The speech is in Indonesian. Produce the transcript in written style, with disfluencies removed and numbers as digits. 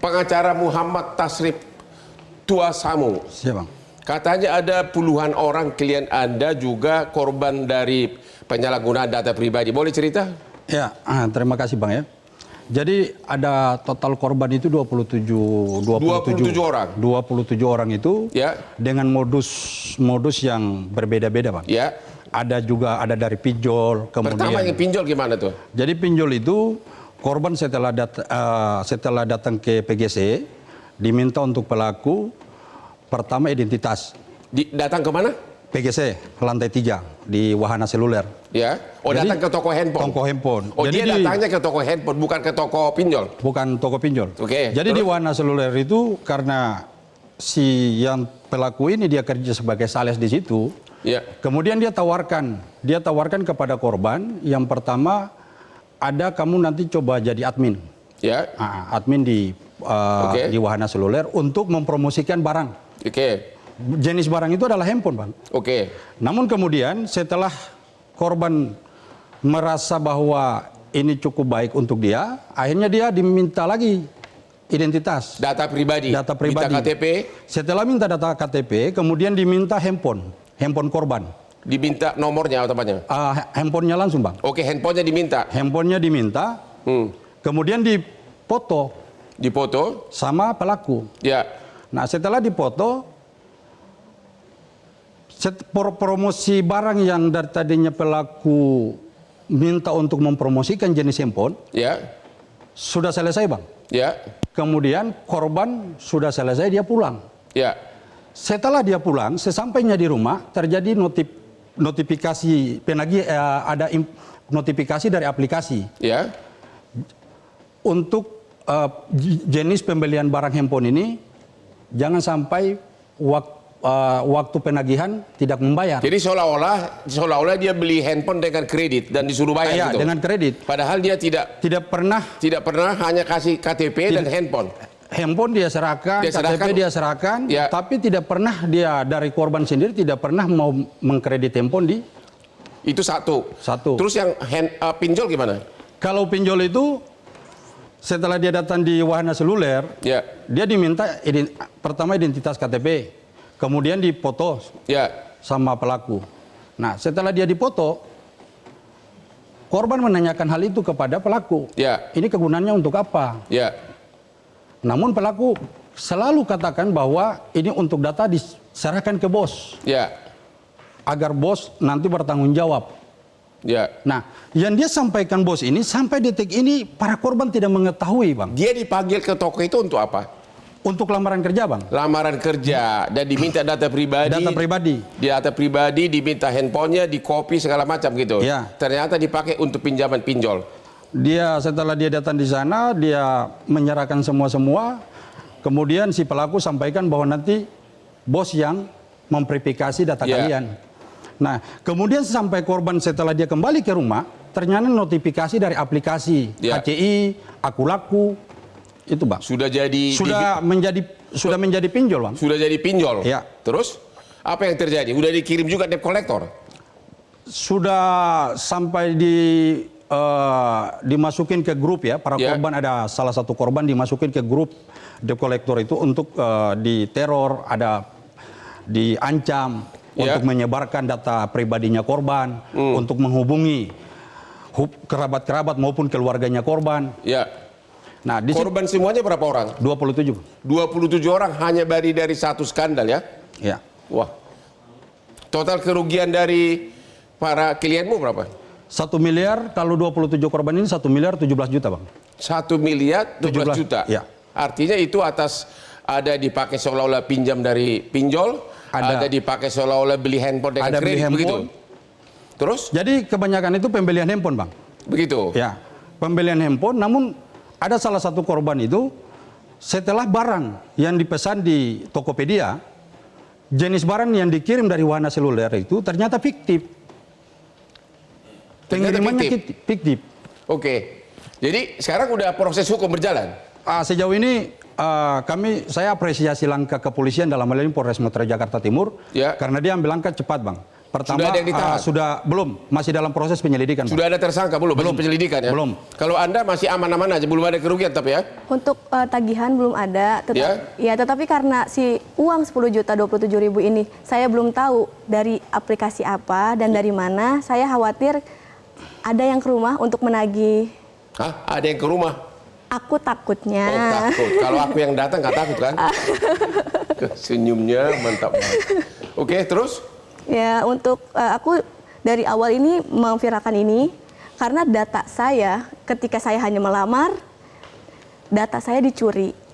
pengacara Muhammad Tasrif Tuasamu. Siapa? Katanya ada puluhan orang klien Anda juga korban dari penyalahgunaan data pribadi. Boleh cerita? Ya, terima kasih Bang ya. Jadi ada total korban itu 27 orang. 27 orang itu Ya. dengan modus yang berbeda-beda Bang. Ya. Ada juga dari pinjol, kemudian. Pertama yang pinjol gimana tuh? Jadi pinjol itu korban setelah datang ke PGC diminta untuk pelaku pertama identitas. Datang ke mana? PGC lantai 3 di Wahana Seluler. Ya. Oh, Jadi, datang ke toko handphone. Toko handphone. Oh, Jadi dia datangnya ke toko handphone, bukan ke toko pinjol. Bukan toko pinjol. Oke, Jadi terus? di Wahana Seluler itu karena si yang pelaku ini dia kerja sebagai sales di situ. Ya. Kemudian dia tawarkan kepada korban yang pertama ada kamu nanti coba jadi admin. Ya. Admin di Wahana Seluler untuk mempromosikan barang. Oke. Jenis barang itu adalah handphone, Bang. Oke. Namun kemudian setelah korban merasa bahwa ini cukup baik untuk dia, akhirnya dia diminta lagi identitas. Data pribadi. Data pribadi. Minta KTP. Setelah minta data KTP, kemudian diminta handphone korban. Diminta nomornya atau apanya? Handphonenya langsung, Bang. Oke, handphonenya diminta. Handphonenya diminta, kemudian dipoto Dipoto. sama pelaku. Ya. Nah, setelah dipoto, promosi barang yang dari tadinya pelaku minta untuk mempromosikan jenis handphone, Ya. sudah selesai, Bang. Ya. Kemudian korban sudah selesai, dia pulang. Ya. Setelah dia pulang, sesampainya di rumah terjadi notifikasi penagih, ada notifikasi dari aplikasi Ya. untuk jenis pembelian barang handphone ini jangan sampai waktu penagihan tidak membayar. Jadi seolah-olah dia beli handphone dengan kredit dan disuruh bayar gitu. Dengan kredit. Padahal dia tidak pernah hanya kasih KTP dan handphone. Handphone dia serahkan, KTP dia serahkan, ya. Tapi tidak pernah dia dari korban sendiri tidak pernah mau mengkredit handphone di. Itu satu. Terus yang pinjol gimana? Kalau pinjol itu setelah dia datang di Wahana Seluler, ya. Dia diminta pertama identitas KTP, kemudian dipoto ya. sama pelaku. Nah, setelah dia dipoto, korban menanyakan hal itu kepada pelaku. Ya. Ini kegunaannya untuk apa? Ya. Namun pelaku selalu katakan bahwa ini untuk data diserahkan ke bos. Ya. Agar bos nanti bertanggung jawab. Ya. Nah, yang dia sampaikan bos ini sampai detik ini para korban tidak mengetahui, Bang. Dia dipanggil ke toko itu untuk apa? Untuk lamaran kerja, Bang. Lamaran kerja dan diminta data pribadi. Data pribadi. Data pribadi, diminta handphonenya, dikopi segala macam gitu. Ya. Ternyata dipakai untuk pinjaman pinjol. Setelah dia datang di sana, dia menyerahkan semua. Kemudian si pelaku sampaikan bahwa nanti bos yang memverifikasi data kalian. Nah, kemudian sampai korban setelah dia kembali ke rumah, ternyata notifikasi dari aplikasi HCI, Akulaku, itu Bang. Sudah menjadi pinjol, Bang. Sudah jadi pinjol. Ya. Terus apa yang terjadi? Udah dikirim juga debt collector. Sudah sampai dimasukin ke grup ya, para korban, ada salah satu korban dimasukin ke grup debt collector itu untuk diteror, ada diancam untuk menyebarkan data pribadinya korban, untuk menghubungi kerabat-kerabat maupun keluarganya korban. Ya. Nah, korban semuanya berapa orang? 27. 27 orang hanya dari satu skandal ya? Ya. Wah. Total kerugian dari para klienmu berapa? 1 miliar, kalau 27 korban ini 1 miliar 17 juta, Bang. 1 miliar 17 juta? Ya. Artinya itu ada dipakai seolah-olah pinjam dari pinjol, ada dipakai seolah-olah beli handphone dengan kredit, begitu? Terus? Jadi kebanyakan itu pembelian handphone, Bang. Begitu? Ya, pembelian handphone, namun ada salah satu korban itu, setelah barang yang dipesan di Tokopedia, jenis barang yang dikirim dari Wahana Seluler itu ternyata fiktif. Pengirimannya fiktif. Oke. Jadi sekarang udah proses hukum berjalan? Sejauh ini saya apresiasi langkah kepolisian dalam hal ini Polres Metro Jakarta Timur, karena dia ambil langkah cepat, Bang. Pertama, sudah ada yang ditahan? belum, masih dalam proses penyelidikan. Sudah ada tersangka belum? Belum penyelidikan ya? Belum. Kalau Anda masih aman-aman aja, belum ada kerugian tapi ya? Untuk tagihan belum ada, tetapi karena si uang 10.027.000 ini saya belum tahu dari aplikasi apa dan dari mana, saya khawatir ada yang ke rumah untuk menagih. Hah? Ada yang ke rumah? Aku takutnya. Oh takut. Kalau aku yang datang nggak takut kan? Senyumnya mantap banget. Oke, terus? Ya, untuk aku dari awal ini memviralkan ini karena data saya ketika saya hanya melamar, data saya dicuri.